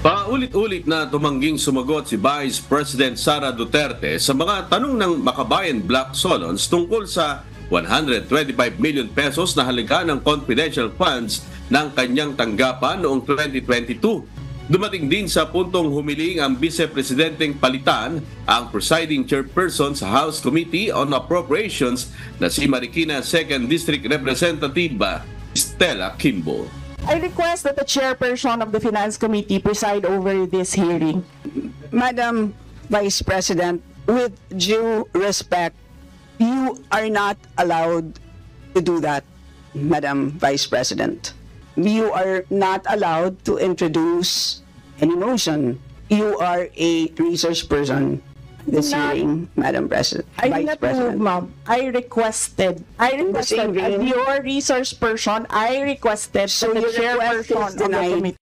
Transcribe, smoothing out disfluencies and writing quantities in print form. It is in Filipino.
Paulit-ulit na tumangging sumagot si Vice President Sara Duterte sa mga tanong ng Makabayan Black Solons tungkol sa 125 million pesos na halaga ng confidential funds ng kanyang tanggapan noong 2022. Dumating din sa puntong humiling ang Vice-Presidenteng palitan ang presiding chairperson sa House Committee on Appropriations na si Marikina 2nd District Representative Stella Kimbo. I request that the chairperson of the Finance Committee preside over this hearing. Madam Vice President, with due respect, you are not allowed to do that, Madam Vice President. You are not allowed to introduce any motion. You are a research person this hearing, Madam President. I did Vice not move, President. ma'am. I requested same as vein. your resource person, I requested So that the your request is chairperson of the denied. committee